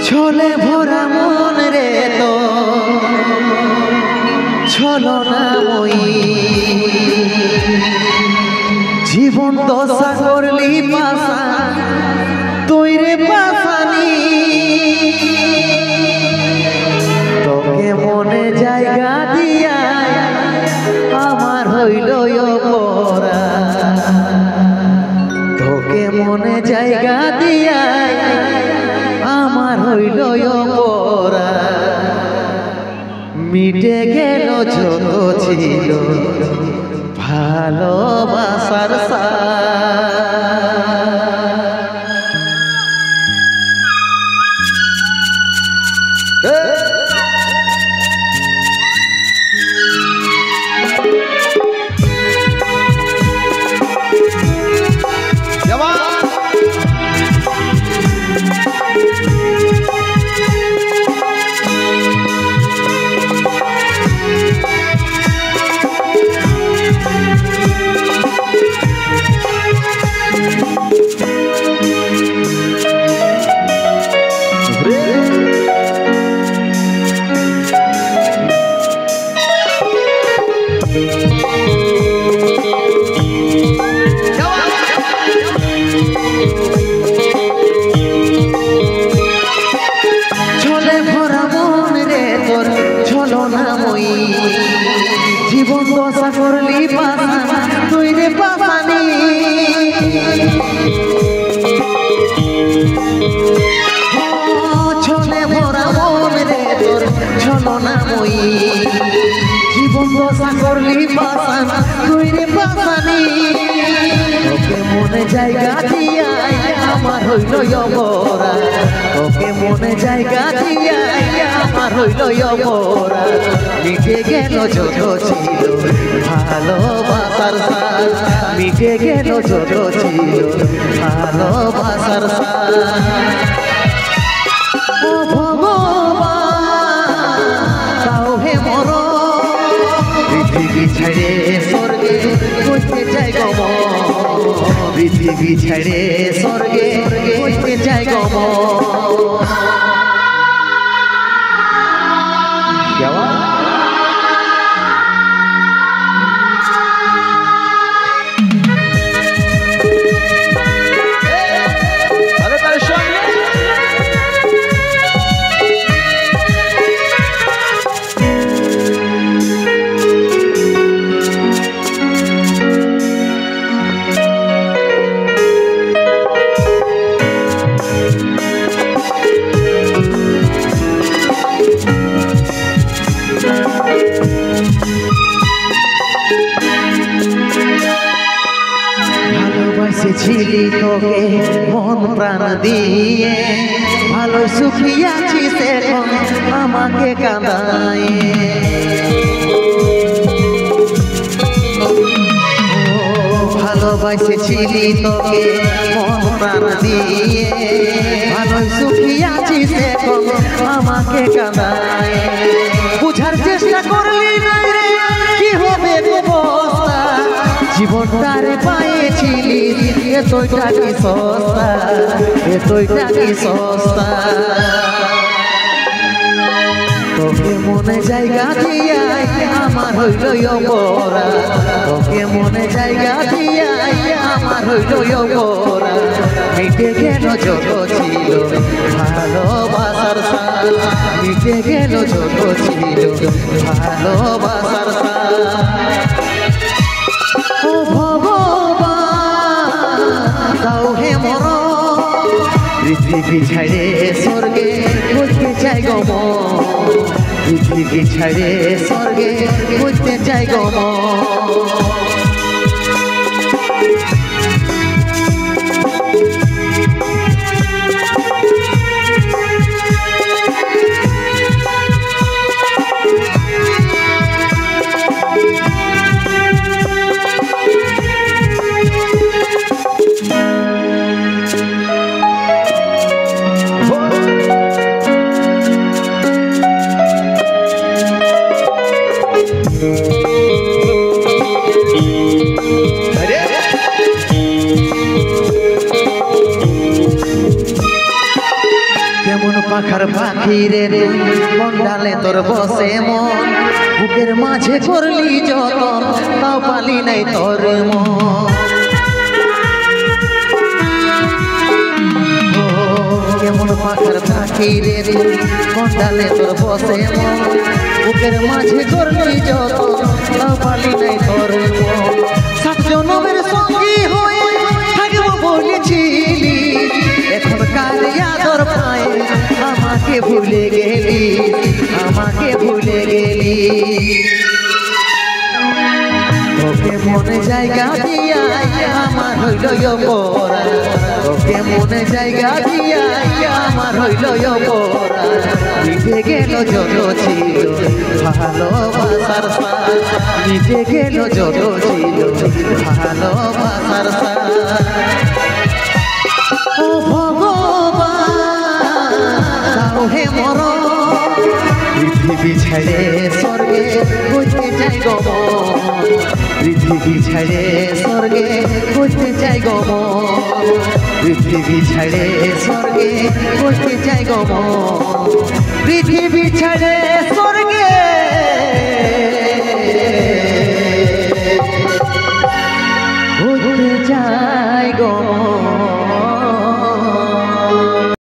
ছলে ভরা মন রে তো ছলনাময়ী জীবন দশা করলি পাশা তুই রে পাশানি তোকে মনে জায়গা দিয়া আমার হইল পরা তোকে মনে জায়গা দিয়া আমার হইল পরা মিটে গেল যত ছিল ভালোবাসার জীবন দশা করলি পাশা তুই রে পাশানি ছলে ভরা মন রে তোর ছলনাময়ী জীবন দশা করলি পাশা তুই রে পাশানি তোকে মনে জায়গা দিয়া আমার হইল অপরা তোকে মনে জায়গা দিয়া আমার হইল অপরা মিটে গেল যত ছিল ভালোবাসার সাথ মিটে গেল যত ছিল ভালোবাসার সাথ ও ভগবান তাও হে মর পৃথিবী ছেড়ে স্বর্গে করতে চাই গম পৃথিবী ছেড়ে স্বর্গে করতে চাই গম ছিলি তোকে মন প্রাণ দিয়ে ভালো সুখী আছিস এখন আমাকে কাঁদায় ভালোবাসেছিলি তোকে মন প্রাণ দিয়ে ভালো সুখী আছিস এখন আমাকে কাঁদায় বুঝার চেষ্টা করলি না রে কি হবে অবস্থা জীবনটারে পাইছিলি এতইটা কি সস্তা এতইটা কি সস্তা তোকে মনে জায়গা দিয়া আমার হইল অপরা তোকে মনে জায়গা দিয়া আমার হইল অপরা মিটে গেল যত ছিল ভালোবাসার সাথ মিটে গেল যত ছিল ভালোবাসার সাথ ও ভগবান তাও হে মর পৃথিবী ছেড়ে স্বর্গে করতে চাই গম পৃথিবী ছেড়ে স্বর্গে করতে চাই গম পাখার পাখি রে কোন ডালে তোর বসে মন বুকের মাঝে করলি যতন তাও পালি নাই তোর মন কেমন পাখার পাখি রে কোন ডালে তোর বসে মন বুকের মাঝে করলি যতন তাও পালি নাই তোর মন সাত জনমের সঙ্গী হয়ে থাকবো বলেছিলি এখন কার আদর পায় আমাকে ভুলে গেলি আমাকে ভুলে গেলি তোকে মনে জায়গা দিয়া আমার হইল অপরা তোকে মনে জায়গা দিয়া আমার হইল অপরা মিটে গেল যত ছিল ভালোবাসার সাথ মিটে গেল যত ছিল ভালোবাসার সাথ ও ভগবান হে মর পৃথিবী ছেড়ে স্বর্গে হইতে চাই গো পৃথিবী ছেড়ে স্বর্গে হইতে চাই গো পৃথিবী ছেড়ে স্বর্গে হইতে চাই গো পৃথিবী ছেড়ে স্বর্গে